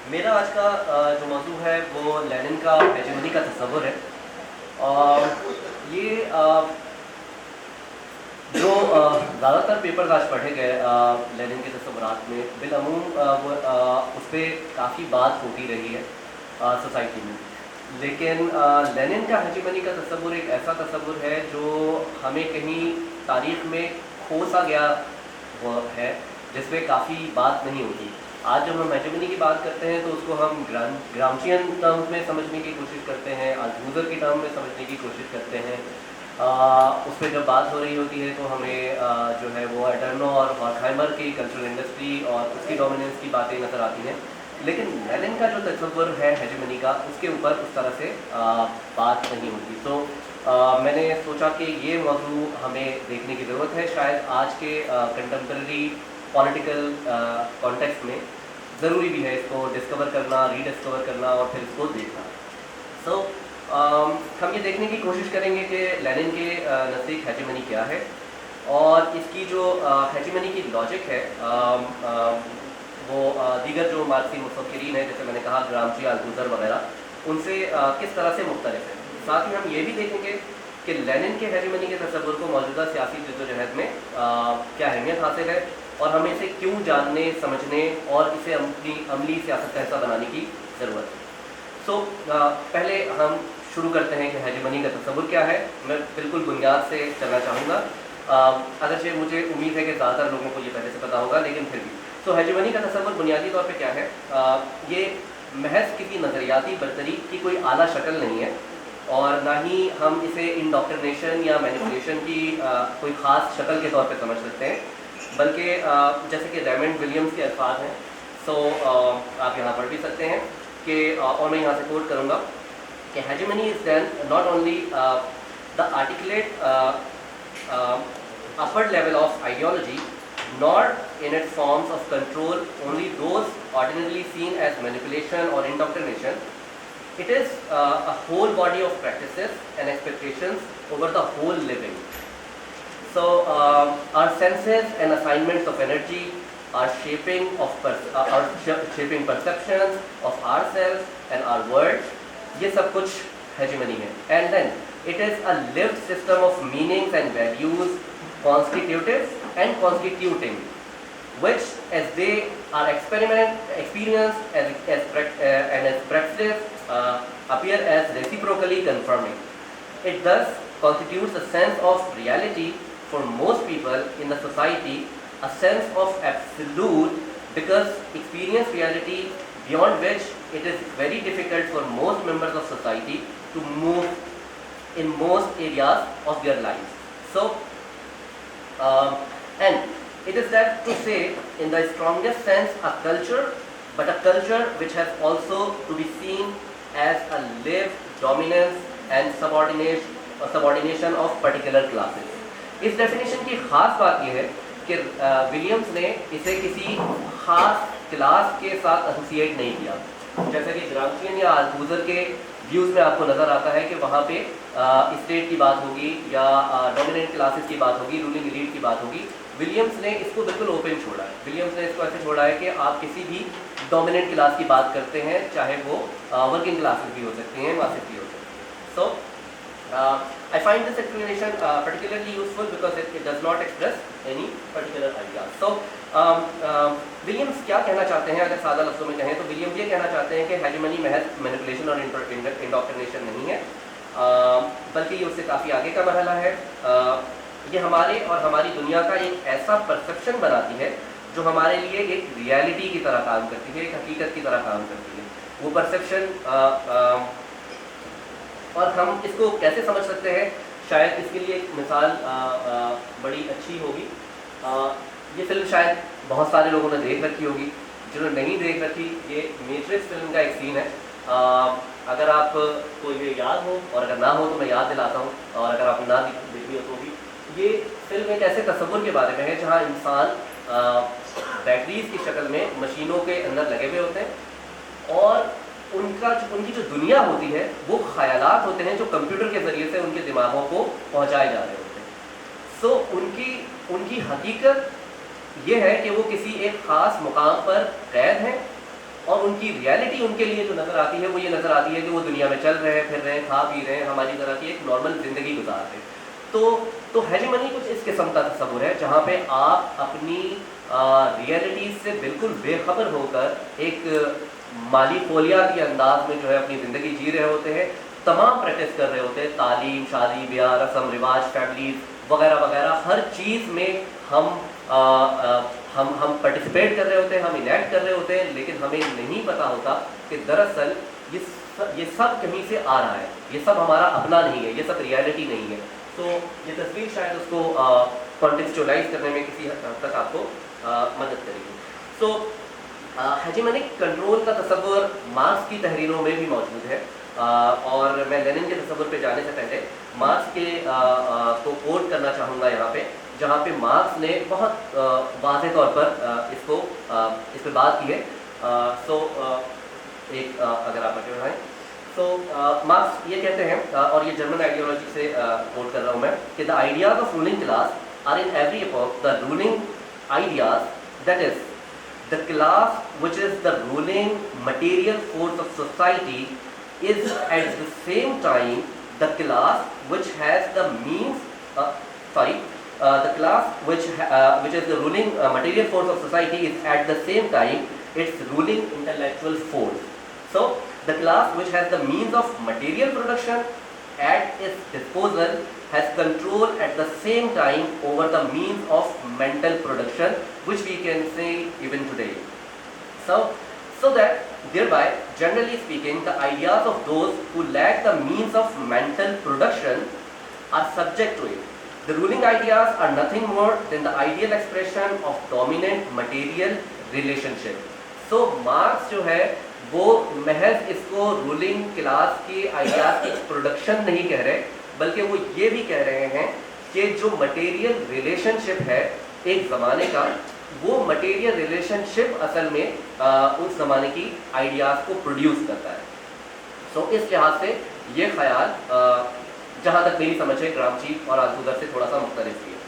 میرا آج کا جو موضوع ہے وہ لینن کا ہیجمنی کا تصور ہے. یہ جو زیادہ تر پیپرز آج پڑھے گئے لینن کے تصورات میں بالعموم اس پہ کافی بات ہوتی رہی ہے سوسائٹی میں. لیکن لینن کا ہیجمنی کا تصور ایک ایسا تصور ہے جو ہمیں کہیں تاریخ میں کھو سا گیا وہ ہے جس پہ کافی بات نہیں ہوتی. آج جب ہم ہیجمنی کی بات کرتے ہیں تو اس کو ہم گرامشین ٹرمز میں سمجھنے کی کوشش کرتے ہیں, التھوزر کی ٹرم میں سمجھنے کی کوشش کرتے ہیں. اس پہ جب بات ہو رہی ہوتی ہے تو ہمیں جو ہے وہ ایڈرنو اور ہارکھائمر کی کلچرل انڈسٹری اور اس کی ڈومیننس کی باتیں نظر آتی ہیں. لیکن لینن کا جو تصور ہے ہیجمنی کا اس کے اوپر اس طرح سے بات نہیں ہوتی. تو میں نے سوچا کہ یہ موضوع ہمیں دیکھنے کی ضرورت ہے. شاید آج کے کنٹمپرری پولیٹیکل کانٹیکسٹ میں ضروری بھی ہے اس کو ڈسکور کرنا, ری ڈسکور کرنا اور پھر اس کو دیکھنا. سو ہم یہ دیکھنے کی کوشش کریں گے کہ لینن کے نزدیک ہیجمنی کیا ہے اور اس کی جو ہیجمنی کی لاجک ہے وہ دیگر جو مارکسی مفکرین ہیں جیسے میں نے کہا گرامشی, التھوزر وغیرہ ان سے کس طرح سے مختلف ہے. ساتھ ہی ہم یہ بھی دیکھیں گے کہ لینن کے ہیجمنی کے تصور کو موجودہ سیاسی جدوجہد میں کیا اہمیت حاصل ہے اور ہمیں اسے کیوں جاننے, سمجھنے اور اسے عملی سیاست کا حصہ بنانے کی ضرورت ہے. سو پہلے ہم شروع کرتے ہیں کہ ہیجمنی کا تصور کیا ہے. میں بالکل بنیاد سے چلنا چاہوں گا, اگرچہ مجھے امید ہے کہ زیادہ تر لوگوں کو یہ پہلے سے پتا ہوگا لیکن پھر بھی. تو ہیجمنی کا تصور بنیادی طور پہ کیا ہے, یہ محض کسی نظریاتی برتری کی کوئی اعلیٰ شکل نہیں ہے اور نہ ہی ہم اسے انڈاکٹرینیشن یا مینیپولیشن کی کوئی خاص شکل کے طور پہ سمجھ سکتے ہیں, بلکہ جیسے کہ ریمنڈ ولیمز کے الفاظ ہیں. سو آپ یہاں پڑھ بھی سکتے ہیں کہ اور میں یہاں سے کوٹ کروں گا کہ hegemony is then not only the articulate upper level of ideology, nor in its forms of control only those ordinarily seen as manipulation or indoctrination. It is a whole body of practices and expectations over the whole living. So our senses and assignments of energy are shaping perceptions of ourselves and our world. یہ سب کچھ hegemony ہے. And then it is a lived system of meanings and values, constitutive and constituting, which as they are experienced and as practiced appear as reciprocally confirming. It thus constitutes a sense of reality for most people in the society, a sense of absolute, because experience reality beyond which it is very difficult for most members of society to move in most areas of their lives. So and it is that to say in the strongest sense a culture, but a culture which has also to be seen as a lived dominance and subordination of particular classes. اس definition کی خاص بات یہ ہے کہ Williams نے اسے کسی خاص کلاس کے ساتھ ایسوسیٹ نہیں کیا, جیسا کہ گرامشین یا التھوزر کے ویوز میں آپ کو نظر آتا ہے کہ وہاں پہ اسٹیٹ کی بات ہوگی یا ڈومیننٹ کلاسز کی بات ہوگی, رولنگ ایلیٹ کی بات ہوگی. ولیمز نے اس کو بالکل اوپن چھوڑا ہے. ولیمز نے اس کو ایسے چھوڑا ہے کہ آپ کسی بھی ڈومیننٹ کلاس کی بات کرتے ہیں, چاہے وہ ورکنگ کلاسز بھی ہو سکتی ہیں, ماسک بھی ہو سکتی ہیں. سو I find this explanation particularly useful because it does not express any particular idea. So Williams کیا کہنا چاہتے ہیں, اگر سادہ لفظوں میں کہیں تو ولیمز یہ کہنا چاہتے ہیں کہ ہیجمنی محض مینیپولیشن اور انڈاکٹرینیشن نہیں ہے, بلکہ یہ اس سے کافی آگے کا مرحلہ ہے. یہ ہمارے اور ہماری دنیا کا ایک ایسا پرسیپشن بناتی ہے جو ہمارے لیے ایک ریالٹی کی طرح کام کرتی ہے, ایک حقیقت کی طرح کام کرتی ہے. وہ پرسیپشن اور ہم اس کو کیسے سمجھ سکتے ہیں, شاید اس کے لیے ایک مثال بڑی اچھی ہوگی. یہ فلم شاید بہت سارے لوگوں نے دیکھ رکھی ہوگی, جنہوں نے نہیں دیکھ رکھی یہ میٹرکس فلم کا ایک سین ہے. اگر آپ کو یہ یاد ہو اور اگر نہ ہو تو میں یاد دلاتا ہوں, اور اگر آپ نہ دیکھی ہو تو بھی. یہ فلم ایک ایسے تصور کے بارے میں ہے جہاں انسان بیٹریز کی شکل میں مشینوں کے اندر لگے ہوئے ہوتے ہیں اور ان کی جو دنیا ہوتی ہے وہ خیالات ہوتے ہیں جو کمپیوٹر کے ذریعے سے ان کے دماغوں کو پہنچائے جا رہے ہوتے ہیں. سو ان کی حقیقت یہ ہے کہ وہ کسی ایک خاص مقام پر قید ہیں اور ان کی ریالٹی ان کے لیے جو نظر آتی ہے وہ یہ نظر آتی ہے کہ وہ دنیا میں چل رہے ہیں, پھر رہے ہیں, کھا پی رہے ہیں, ہماری طرح کی ایک نارمل زندگی گزار رہے ہیں. تو ہیجمنی کچھ اس قسم کا تصور ہے جہاں پہ آپ اپنی ریئلٹیز سے بالکل بے خبر ہو کر ایک مالی فولیاتی انداز میں جو ہے اپنی زندگی جی رہے ہوتے ہیں, تمام پریکٹس کر رہے ہوتے ہیں, تعلیم, شادی بیاہ, رسم رواج, فیملیز وغیرہ وغیرہ, ہر چیز میں ہم پارٹیسپیٹ کر رہے ہوتے ہیں, ہم انیکٹ کر رہے ہوتے ہیں, لیکن ہمیں نہیں پتہ ہوتا کہ دراصل یہ سب کہیں سے آ رہا ہے, یہ سب ہمارا اپنا نہیں ہے, یہ سب ریالٹی نہیں ہے. تو یہ تصویر شاید اس کو کانٹیکسچولائز کرنے میں کسی حد تک آپ کو مدد کرے گی. سو ہیجمنک کنٹرول کا تصور مارکس کی تحریروں میں بھی موجود ہے, اور میں لینن کے تصور پہ جانے سے پہلے مارکس کے کو کوٹ کرنا چاہوں گا یہاں پہ, جہاں پہ مارکس نے بہت واضح طور پر اس پہ بات کی ہے. سو ایک اگر آپ آگے بڑھائیں. تو مارکس یہ کہتے ہیں, اور یہ جرمن آئیڈیالوجی سے کوٹ کر رہا ہوں میں, کہ the ideas of ruling class are in every epoch the ruling ideas, that is the class which is the ruling material force of society is at the same time the class which has the means the class which is the ruling material force of society is at the same time its ruling intellectual force. So the class which has the means of material production at its disposal has control at the same time over the means of mental production, which we can say even today. So that thereby, generally speaking, the ideas of those who lack the means of mental production are subject to it. The ruling ideas are nothing more than the ideal expression of dominant material relationship. So Marx جو ہے وہ محض اس کو ruling class کی ideas کی production نہیں کہہ رہے, بلکہ وہ یہ بھی کہہ رہے ہیں کہ جو مٹیریل ریلیشن شپ ہے ایک زمانے کا, وہ مٹیریل ریلیشن شپ اصل میں اس زمانے کی آئیڈیاز کو پروڈیوس کرتا ہے. سو اس لحاظ سے یہ خیال جہاں تک میری سمجھ ہے گرامچی اور آلتھوزر سے تھوڑا سا مختلف بھی ہے.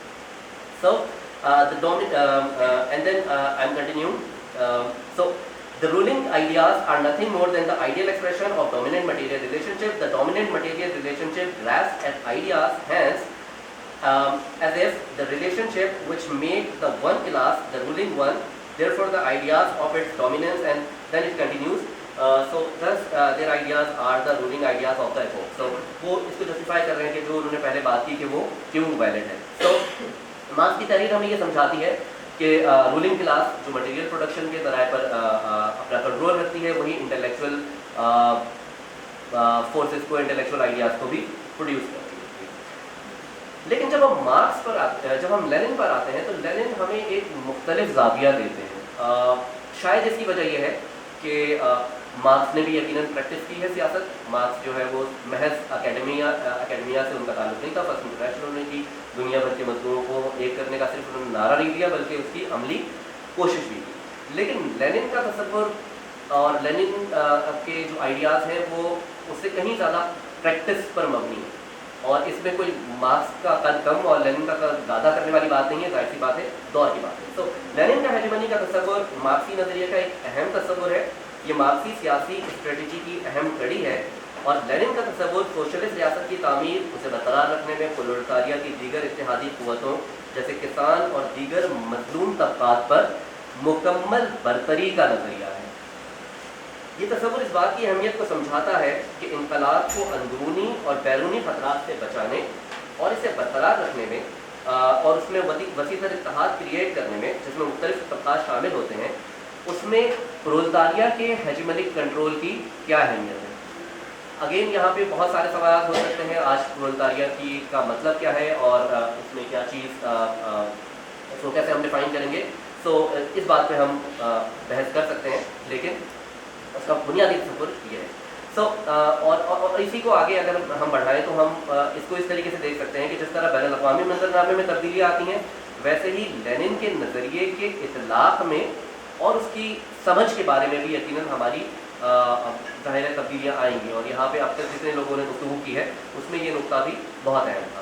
So and then I am continue. So the ruling ideas are nothing more than the ideal expression of dominant material relationship. The dominant material relationship grasps at ideas, hence, as if the relationship which make the one class the ruling one, therefore the ideas of its dominance, and then it continues. So thus their ideas are the ruling ideas of the epoch. So وہ اس کو justify کر رہے ہیں کہ جو انہوں نے پہلے بات کی کہ وہ کیوں ویلڈ ہے. So مارکس کی تحریر ہمیں یہ سمجھاتی ہے کہ رولنگ کلاس جو مٹیریل پروڈکشن کے ذرائع پر اپنا کنٹرول رکھتی ہے, وہی انٹلیکچوئل فورسز کو, انٹلیکچوئل آئیڈیاز کو بھی پروڈیوس کرتی ہے. لیکن جب ہم مارکس پر آتے ہیں, جب ہم لینن پر آتے ہیں, تو لینن ہمیں ایک مختلف زاویہ دیتے ہیں. شاید اس کی وجہ یہ ہے کہ مارکس نے بھی یقیناً پریکٹس کی ہے سیاست. مارکس جو ہے وہ محض اکیڈمیا سے ان کا تعلق نہیں تھا, فرسٹ انٹریکشن انہوں نے کی, دنیا بھر کے مزدوروں کو ایک کرنے کا صرف انہوں نے نعرہ نہیں دیا بلکہ اس کی عملی کوشش بھی کی. لیکن لینن کا تصور اور لینن کے جو آئیڈیاز ہیں وہ اس سے کہیں زیادہ پریکٹس پر مبنی ہے, اور اس میں کوئی مارکس کا قد کم اور لینن کا قد زیادہ کرنے والی بات نہیں ہے, ظاہر سی بات ہے دور کی بات ہے. تو لینن کا ہیجمنی کا تصور مارکسی نظریے کا ایک اہم تصور ہے, یہ مارکسی سیاسی اسٹریٹجی کی اہم کڑی ہے, اور لینن کا تصور سوشلسٹ ریاست کی تعمیر, اسے برقرار رکھنے میں پرولتاریہ کی دیگر اتحادی قوتوں جیسے کسان اور دیگر مظلوم طبقات پر مکمل برتری کا نظریہ ہے. یہ تصور اس بات کی اہمیت کو سمجھاتا ہے کہ انقلاب کو اندرونی اور بیرونی خطرات سے بچانے اور اسے برقرار رکھنے میں اور اس میں وسیع تر اتحاد کریٹ کرنے میں, جس میں مختلف طبقات شامل ہوتے ہیں, اس میں پرولتاریہ کے ہیجمنک کنٹرول کی کیا اہمیت ہے. اگین یہاں پہ بہت سارے سوالات ہو سکتے ہیں, آج پرولتاریہ کی کا مطلب کیا ہے اور اس میں کیا چیز, اس کو کیسے ہم ڈیفائن کریں گے. سو اس بات پہ ہم بحث کر سکتے ہیں, لیکن اس کا بنیادی تصور یہ ہے. سو اور اسی کو آگے اگر ہم بڑھائیں تو ہم اس کو اس طریقے سے دیکھ سکتے ہیں کہ جس طرح بین الاقوامی منظرنامے میں تبدیلیاں آتی ہیں, ویسے ہی لینن کے نظریے کے اطلاق میں اور اس کی سمجھ کے بارے میں بھی یقیناً ہماری ظاہر تبدیلیاں آئیں گی. اور یہاں پہ اب تک جتنے لوگوں نے گفتگو کی ہے اس میں یہ نقطہ بھی بہت اہم تھا.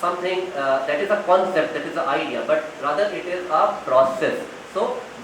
something that is a concept, that is an idea, but rather it is a process. So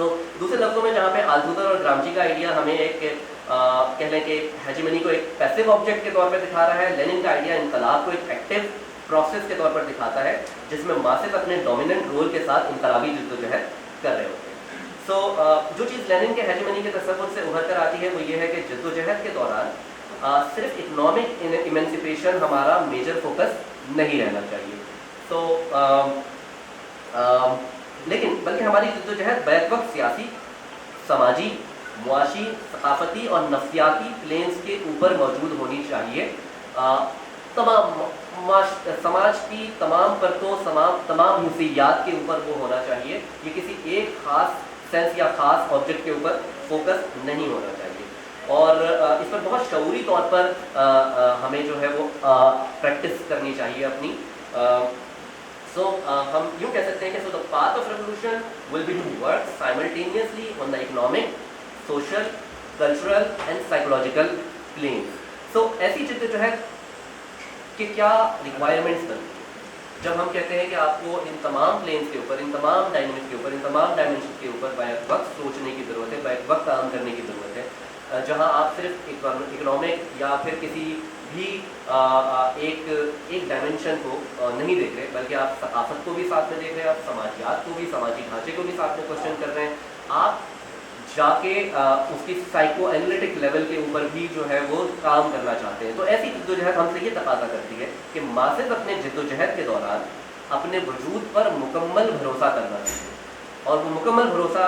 تو دوسرے لفظوں میں جہاں پہ آلتھوزر اور گرامچی کا آئیڈیا ہمیں ایک کہہ لیں کہ ہیجیمنی کو ایک پیسو آبجیکٹ کے طور پہ دکھا رہا ہے، لینن کا آئیڈیا انقلاب کو ایک ایکٹیو پروسیس کے طور پر دکھاتا ہے جس میں ماسز اپنے ڈومیننٹ رول کے ساتھ انقلابی جدوجہد کر رہے ہوتے ہیں. سو جو چیز لینن کے ہیجیمنی کے تصور سے ابھر کر آتی ہے وہ یہ ہے کہ جدوجہد کے دوران صرف اکنامک ایمنسپیشن ہمارا میجر فوکس نہیں رہنا چاہیے. تو لیکن بلکہ ہماری جدوجہد بیک وقت سیاسی، سماجی، معاشی، ثقافتی اور نفسیاتی پلینز کے اوپر موجود ہونی چاہیے. تمام سماج کی تمام پرتوں، تمام حصیات کے اوپر وہ ہونا چاہیے. یہ کسی ایک خاص سینس یا خاص آبجیکٹ کے اوپر فوکس نہیں ہونا چاہیے. اور اس پر بہت شعوری طور پر ہمیں جو ہے وہ پریکٹس کرنی چاہیے اپنی. سو ہم یوں کہہ سکتے ہیں کہ so the path of revolution will be to work simultaneously on the economic, social, cultural and psychological planes. So ایسی جدوجہد کہ کیا ریکوائرمنٹس بنتی ہیں جب ہم کہتے ہیں کہ آپ کو ان تمام پلینس کے اوپر، ان تمام ڈائنامکس کے اوپر، ان تمام ڈائمنشن کے اوپر بیک وقت سوچنے کی ضرورت ہے، بیک وقت کام کرنے کی ضرورت ہے، جہاں آپ صرف اکنامک یا پھر کسی بھی ایک ڈائمنشن کو نہیں دیکھ رہے بلکہ آپ ثقافت کو بھی ساتھ میں دیکھ رہے ہیں، آپ سماجیات کو بھی، سماجی ڈھانچے کو بھی ساتھ میں کوشچن کر رہے ہیں، آپ جا کے اس کی سائیکو اینالیٹک لیول کے اوپر بھی جو ہے وہ کام کرنا چاہتے ہیں. تو ایسی جدوجہد ہم سے یہ تقاضا کرتی ہے کہ ماسز اپنے جدوجہد کے دوران اپنے وجود پر مکمل بھروسہ کرنا چاہیے. اور وہ مکمل بھروسہ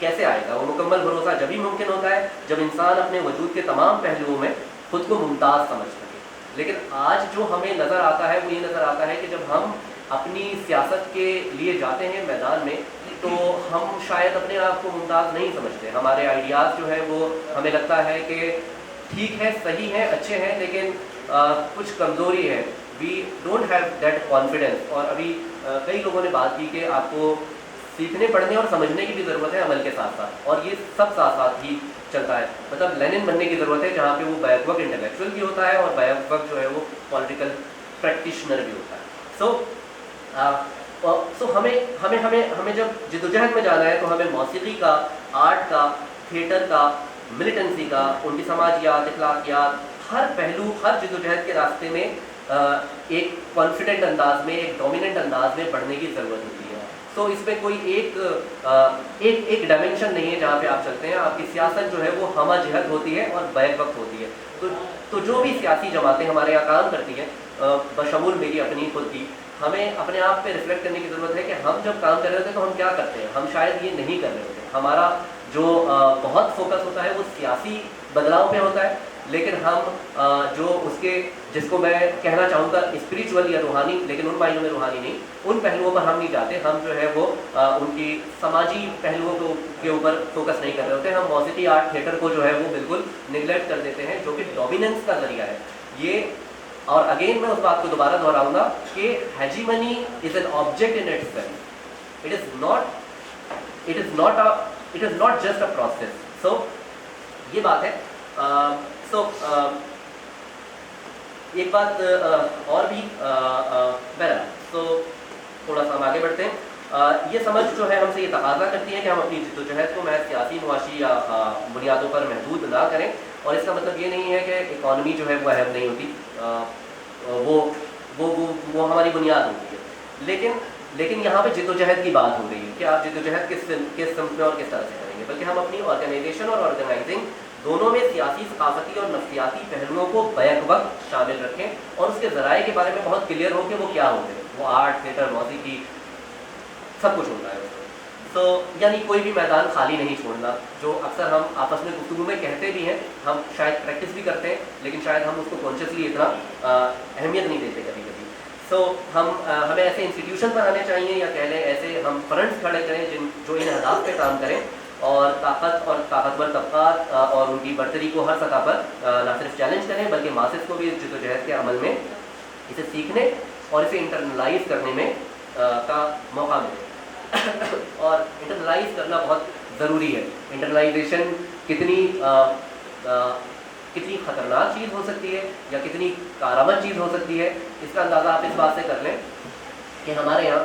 کیسے آئے گا؟ وہ مکمل بھروسہ جب ہی ممکن ہوتا ہے جب انسان اپنے وجود کے تمام پہلوؤں میں خود کو ممتاز سمجھ سکے. لیکن آج جو ہمیں نظر آتا ہے وہ یہ نظر آتا ہے کہ جب ہم اپنی سیاست کے لیے جاتے ہیں میدان میں تو ہم شاید اپنے آپ کو ممتاز نہیں سمجھتے. ہمارے آئیڈیاز جو ہے وہ ہمیں لگتا ہے کہ ٹھیک ہے، صحیح ہیں، اچھے ہیں، لیکن کچھ کمزوری ہے. We don't have that confidence. اور ابھی کئی لوگوں نے بات کی کہ آپ کو سیکھنے، پڑھنے اور سمجھنے کی بھی ضرورت ہے عمل کے ساتھ ساتھ، اور یہ سب ساتھ ساتھ ہی چلتا ہے. مطلب لینن بننے کی ضرورت ہے جہاں پہ وہ بیک وقت انٹلیکچوئل بھی ہوتا ہے اور بیک وقت جو ہے وہ پولیٹیکل پریکٹیشنر بھی ہوتا ہے. سو ہمیں جب جدوجہد میں جانا ہے تو ہمیں موسیقی کا، آرٹ کا، تھیٹر کا، ملیٹنسی کا، ان کی سماجیات، اخلاقیات، ہر پہلو، ہر جدوجہد کے راستے میں ایک کانفیڈنٹ انداز میں، ایک ڈومیننٹ انداز میں بڑھنے کی ضرورت ہوتی ہے. تو اس میں کوئی ایک ڈائمنشن نہیں ہے جہاں پہ آپ چلتے ہیں. آپ کی سیاست جو ہے وہ ہمہ جہت ہوتی ہے اور بیک وقت ہوتی ہے. تو جو بھی سیاسی جماعتیں ہمارے یہاں کام کرتی ہیں، بشمول میری اپنی خود کی، ہمیں اپنے آپ پہ ریفلیکٹ کرنے کی ضرورت ہے کہ ہم جب کام کر رہے ہوتے ہیں تو ہم کیا کرتے ہیں. ہم شاید یہ نہیں کر رہے ہوتے. ہمارا جو بہت فوکس ہوتا ہے وہ سیاسی بدلاؤ پہ ہوتا ہے، لیکن ہم جو اس کے، جس کو میں کہنا چاہوں گا اسپریچول یا روحانی، لیکن ان معنوں میں روحانی نہیں، ان پہلوؤں پر ہم نہیں جاتے. ہم جو ہے وہ ان کی سماجی پہلوؤں کے اوپر فوکس نہیں کر رہے ہوتے. ہم موسیقی، آرٹ، تھیٹر کو جو ہے وہ بالکل نگلیکٹ کر دیتے ہیں، جو کہ ڈومیننس کا ذریعہ ہے. یہ اور اگین میں اس بات کو دوبارہ دہراؤں گا کہ hegemony is an object in itself. It is not just a process. سو یہ بات ہے. ایک بات اور بھی بہرحال، تو تھوڑا سا ہم آگے بڑھتے ہیں. یہ سمجھ جو ہے ہم سے یہ تقاضا کرتی ہے کہ ہم اپنی جدوجہد کو محض سیاسی، معاشی یا بنیادوں پر محدود نہ کریں. اور اس کا مطلب یہ نہیں ہے کہ اکانومی جو ہے وہ اہم نہیں ہوتی، وہ ہماری بنیاد ہوتی ہے. لیکن یہاں پہ جدوجہد کی بات ہو رہی ہے کہ آپ جدوجہد کس سمت میں اور کس طرح سے کریں گے. بلکہ ہم اپنی آرگنائزیشن اور آرگنائزنگ دونوں میں سیاسی، ثقافتی اور نفسیاتی پہلوؤں کو بیک وقت شامل رکھیں اور اس کے ذرائع کے بارے میں بہت کلیئر ہو کہ وہ کیا ہوتے ہیں. وہ آرٹ، تھیٹر، موسیقی، سب کچھ ہوتا ہے اس میں. تو یعنی کوئی بھی میدان خالی نہیں چھوڑنا، جو اکثر ہم آپس میں گفتگو میں کہتے بھی ہیں، ہم شاید پریکٹس بھی کرتے ہیں، لیکن شاید ہم اس کو کانشیسلی اتنا اہمیت نہیں دیتے کبھی کبھی. سو ہمیں ایسے انسٹیٹیوشن بنانے چاہیے، یا کہہ لیں ایسے ہم فرنٹس کھڑے کریں جو ان اہداف پہ کام کریں اور طاقت اور طاقتور طبقات اور ان کی برتری کو ہر سطح پر نہ صرف چیلنج کریں بلکہ ماسز کو بھی اس جدوجہد کے عمل میں اسے سیکھنے اور اسے انٹرنلائز کرنے میں کا موقع ملے. اور انٹرنلائز کرنا بہت ضروری ہے. انٹرنلائزیشن کتنی خطرناک چیز ہو سکتی ہے یا کتنی کارآمد چیز ہو سکتی ہے، اس کا اندازہ آپ اس بات سے کر لیں کہ ہمارے یہاں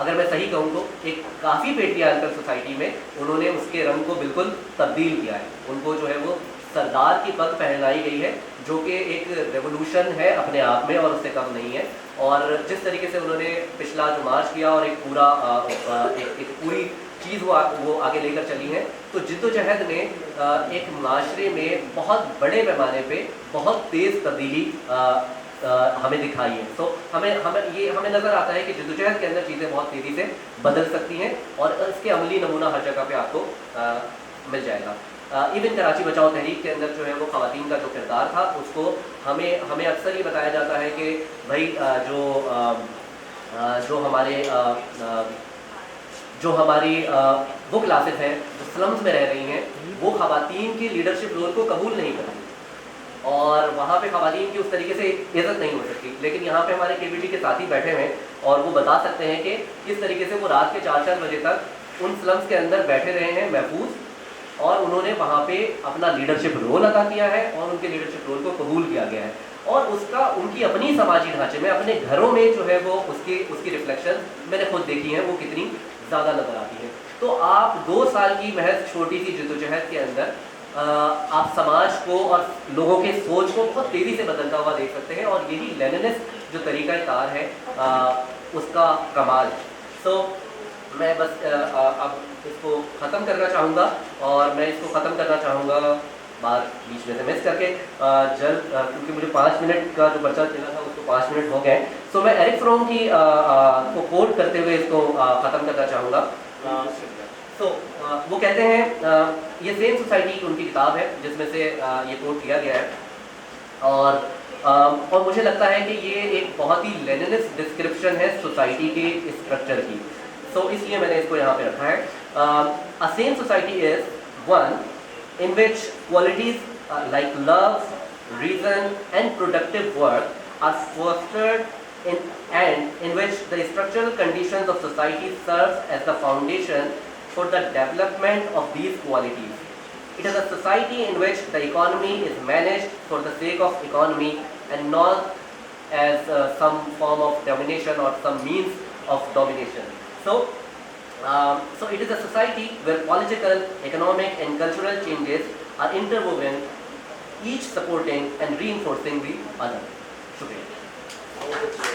اگر میں صحیح کہوں تو ایک کافی پیٹریارکل سوسائٹی میں انہوں نے اس کے رنگ کو بالکل تبدیل کیا ہے. ان کو جو ہے وہ سردار کی پگ پہنائی گئی ہے جو کہ ایک ریولوشن ہے اپنے آپ میں اور اس سے کم نہیں ہے. اور جس طریقے سے انہوں نے پچھلا جو مارچ کیا اور ایک پورا ایک پوری چیز وہ آگے لے کر چلی ہیں, تو جد و جہد نے ایک معاشرے میں بہت بڑے پیمانے پہ بہت تیز تبدیلی ہمیں دکھائی ہے. تو ہمیں نظر آتا ہے کہ جدوجہد کے اندر چیزیں بہت تیزی سے بدل سکتی ہیں اور اس کے عملی نمونہ ہر جگہ پہ آپ کو مل جائے گا. ایون کراچی بچاؤ تحریک کے اندر جو ہے وہ خواتین کا جو کردار تھا اس کو ہمیں اکثر یہ بتایا جاتا ہے کہ بھائی جو ہماری وہ کلاسز ہیں جو سلمز میں رہ رہی ہیں وہ خواتین کی لیڈرشپ رول کو قبول نہیں کرتی اور وہاں پہ خواتین کی اس طریقے سے عزت نہیں ہو سکتی. لیکن یہاں پہ ہمارے KBT کے ساتھی بیٹھے ہیں اور وہ بتا سکتے ہیں کہ کس طریقے سے وہ رات کے 4 بجے تک ان سلمز کے اندر بیٹھے رہے ہیں محفوظ, اور انہوں نے وہاں پہ اپنا لیڈرشپ رول ادا کیا ہے اور ان کے لیڈرشپ رول کو قبول کیا گیا ہے. اور اس کا ان کی اپنی سماجی ڈھانچے میں اپنے گھروں میں جو ہے وہ اس کی ریفلیکشن میں نے خود دیکھی ہیں وہ کتنی زیادہ نظر آتی ہے. تو آپ 2 سال کی محض چھوٹی سی جدوجہد کے اندر آپ سماج کو اور لوگوں کے سوچ کو بہت تیزی سے بدلتا ہوا دیکھ سکتے ہیں, اور یہی لیننسٹ جو طریقہ کار ہے اس کا کمال. سو میں بس اب اس کو ختم کرنا چاہوں گا, اور میں اس کو ختم کرنا چاہوں گا بات بیچ میں سے مس کر کے جلد, کیونکہ مجھے 5 منٹ کا جو پرچہ دینا تھا اس کو 5 منٹ ہو گئے. سو میں ایرک فروم کی کو کوٹ کرتے ہوئے اس کو ختم کرنا چاہوں گا. تو وہ کہتے ہیں, یہ سیم سوسائٹی ان کی کتاب ہے جس میں سے یہ کوٹ کیا گیا ہے, اور مجھے لگتا ہے کہ یہ ایک بہت ہی لیننسٹ ڈسکرپشن ہے سوسائٹی کے اسٹرکچر کی. سو اس لیے میں نے اس کو یہاں پہ رکھا ہے. A sane society is one in which qualities like love, reason and productive work are fostered and in which the structural conditions of society serves as the foundation for the development of these qualities. It is a society in which the economy is managed for the sake of economy and not as some form of domination or some means of domination. So it is a society where political, economic and cultural changes are interwoven, each supporting and reinforcing the other. Shukriya.